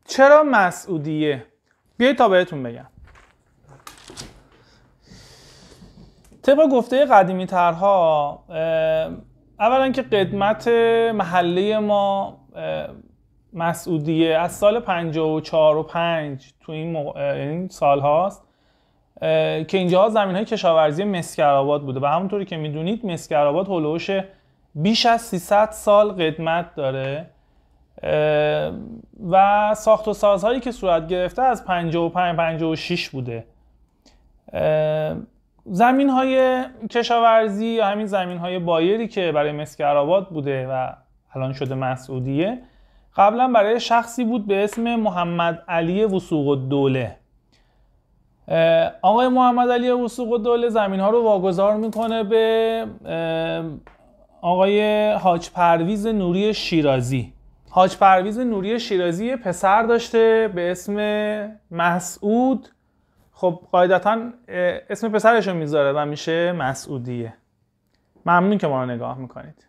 چرا مسعودیه؟ بیایید تا بهتون بگم. طبق گفته قدیمی ترها، اولا که قدمت محله ما مسعودیه از سال 54 و 5 تو این سال هاست که اینجا زمین های کشاورزی مسکرآباد بوده و همونطوری که میدونید مسکرآباد هولوش بیش از 300 سال قدمت داره و ساخت و سازهایی که صورت گرفته از 55 56 بوده. زمین های کشاورزی یا همین زمین های بایری که برای مسکرآباد بوده و الان شده مسعودیه، قبلا برای شخصی بود به اسم محمد علی وثوق‌الدوله. آقای محمد علی وثوق‌الدوله زمین ها رو واگذار میکنه به آقای حاج پرویز نوری شیرازی. حاج پرویز نوری شیرازی پسر داشته به اسم مسعود. خب قاعدتاً اسم پسرش رو میذاره و میشه مسعودیه. ممنون که ما رو نگاه میکنید.